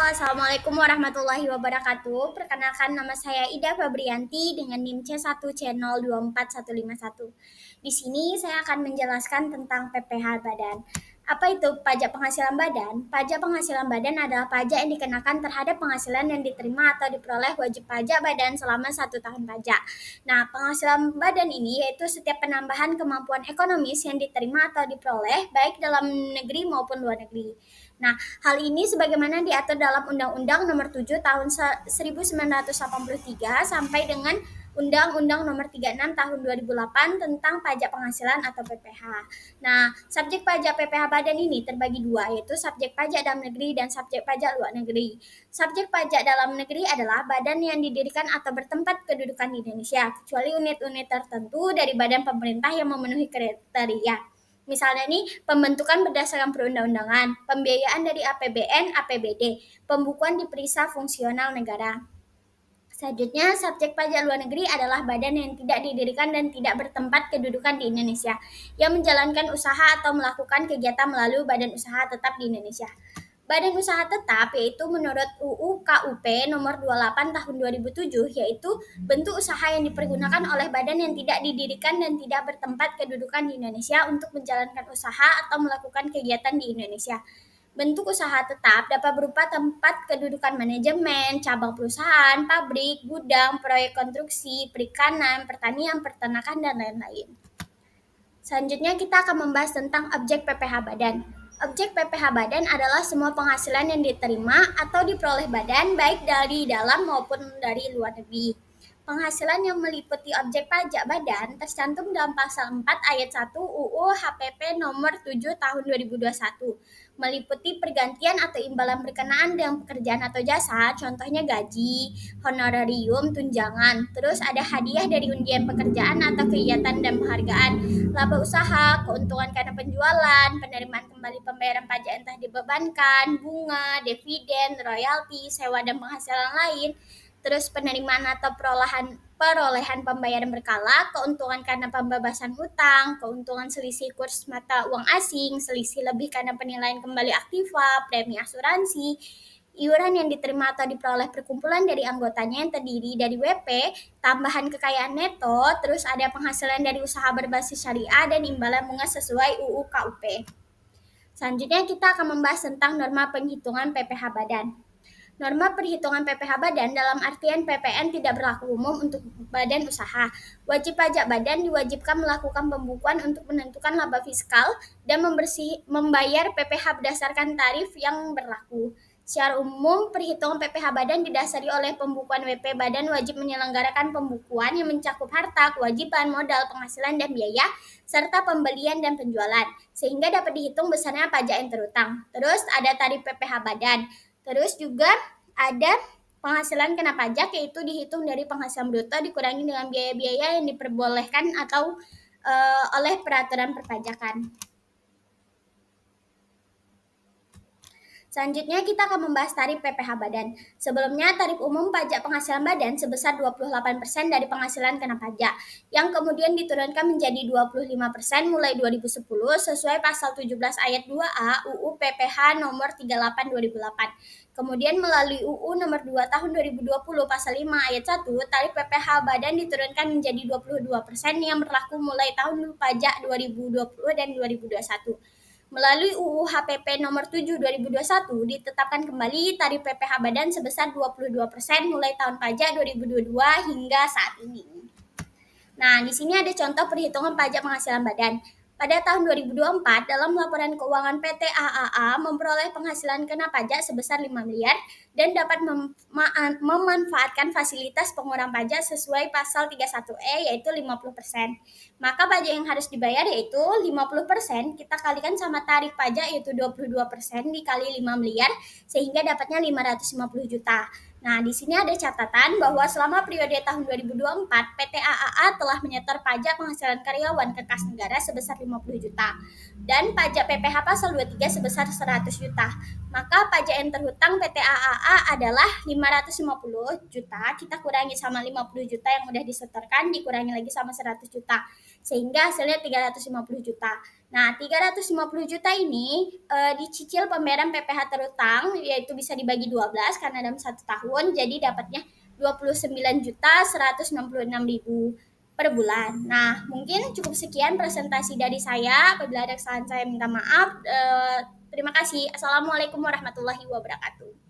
Assalamualaikum warahmatullahi wabarakatuh. Perkenalkan nama saya Ida Fabrianti dengan NIM C1C024151. Di sini saya akan menjelaskan tentang PPh Badan. Apa itu pajak penghasilan badan? Pajak penghasilan badan adalah pajak yang dikenakan terhadap penghasilan yang diterima atau diperoleh wajib pajak badan selama 1 tahun pajak. Nah, penghasilan badan ini yaitu setiap penambahan kemampuan ekonomis yang diterima atau diperoleh baik dalam negeri maupun luar negeri. Nah, hal ini sebagaimana diatur dalam Undang-Undang Nomor 7 Tahun 1983 sampai dengan Undang-Undang Nomor 36 Tahun 2008 tentang pajak penghasilan atau PPh. Nah, subjek pajak PPh badan ini terbagi dua, yaitu subjek pajak dalam negeri dan subjek pajak luar negeri. Subjek pajak dalam negeri adalah badan yang didirikan atau bertempat kedudukan di Indonesia, kecuali unit-unit tertentu dari badan pemerintah yang memenuhi kriteria. Misalnya nih, pembentukan berdasarkan perundang-undangan, pembiayaan dari APBN, APBD, pembukuan di perisa fungsional negara. Selanjutnya, subjek pajak luar negeri adalah badan yang tidak didirikan dan tidak bertempat kedudukan di Indonesia, yang menjalankan usaha atau melakukan kegiatan melalui badan usaha tetap di Indonesia. Badan usaha tetap yaitu menurut UU KUP nomor 28 tahun 2007 yaitu bentuk usaha yang dipergunakan oleh badan yang tidak didirikan dan tidak bertempat kedudukan di Indonesia untuk menjalankan usaha atau melakukan kegiatan di Indonesia. Bentuk usaha tetap dapat berupa tempat kedudukan manajemen, cabang perusahaan, pabrik, gudang, proyek konstruksi, perikanan, pertanian, peternakan, dan lain-lain. Selanjutnya kita akan membahas tentang objek PPh Badan. Objek PPh Badan adalah semua penghasilan yang diterima atau diperoleh badan baik dari dalam maupun dari luar negeri. Penghasilan yang meliputi objek pajak badan tercantum dalam pasal 4 ayat 1 UU HPP nomor 7 tahun 2021. Meliputi pergantian atau imbalan berkenaan dengan pekerjaan atau jasa, contohnya gaji, honorarium, tunjangan. Terus ada hadiah dari undian pekerjaan atau kegiatan dan penghargaan, laba usaha, keuntungan karena penjualan, penerimaan kembali pembayaran pajak yang telah dibebankan, bunga, dividen, royalti, sewa dan penghasilan lain, terus penerimaan atau perolehan pembayaran berkala, keuntungan karena pembebasan hutang, keuntungan selisih kurs mata uang asing, selisih lebih karena penilaian kembali aktiva, premi asuransi, iuran yang diterima atau diperoleh perkumpulan dari anggotanya yang terdiri dari WP, tambahan kekayaan neto, terus ada penghasilan dari usaha berbasis syariah dan imbalan bunga sesuai UU KUP. Selanjutnya kita akan membahas tentang norma penghitungan PPh Badan. Norma perhitungan PPh Badan dalam artian PPN tidak berlaku umum untuk badan usaha. Wajib pajak badan diwajibkan melakukan pembukuan untuk menentukan laba fiskal dan membayar PPh berdasarkan tarif yang berlaku. Secara umum, perhitungan PPh Badan didasari oleh pembukuan WP Badan wajib menyelenggarakan pembukuan yang mencakup harta, kewajiban, modal, penghasilan, dan biaya, serta pembelian dan penjualan, sehingga dapat dihitung besarnya pajak yang terutang. Terus ada tarif PPh Badan. Terus juga ada penghasilan kena pajak, yaitu dihitung dari penghasilan bruto dikurangi dengan biaya-biaya yang diperbolehkan atau oleh peraturan perpajakan. Selanjutnya kita akan membahas tarif PPh Badan. Sebelumnya tarif umum pajak penghasilan badan sebesar 28% dari penghasilan kena pajak, yang kemudian diturunkan menjadi 25% mulai 2010 sesuai pasal 17 ayat 2A UU PPh nomor 38 2008. Kemudian melalui UU nomor 2 tahun 2020 pasal 5 ayat 1, tarif PPh Badan diturunkan menjadi 22% yang berlaku mulai tahun pajak 2020 dan 2021. Melalui UU HPP nomor 7 2021 ditetapkan kembali tarif PPh Badan sebesar 22% mulai tahun pajak 2022 hingga saat ini. Nah, di sini ada contoh perhitungan pajak penghasilan badan. Pada tahun 2024, dalam laporan keuangan PT AAA memperoleh penghasilan kena pajak sebesar 5 miliar dan dapat memanfaatkan fasilitas pengurang pajak sesuai pasal 31E yaitu 50%. Maka pajak yang harus dibayar yaitu 50%, kita kalikan sama tarif pajak yaitu 22% dikali 5 miliar sehingga dapatnya 550 juta. Nah, di sini ada catatan bahwa selama periode tahun 2024, PT AAA telah menyetor pajak penghasilan karyawan ke kas negara sebesar 50 juta dan pajak PPh pasal 23 sebesar 100 juta. Maka pajak yang terhutang PT AAA adalah 550 juta, kita kurangi sama 50 juta yang udah disetorkan, dikurangi lagi sama 100 juta. sehingga hasilnya 350 juta. Nah, 350 juta ini dicicil pembayaran PPh terutang, yaitu bisa dibagi 12 karena dalam 1 tahun, jadi dapatnya 29.166.000 per bulan. Nah, mungkin cukup sekian presentasi dari saya. Apabila ada kesalahan saya minta maaf. Terima kasih. Assalamualaikum warahmatullahi wabarakatuh.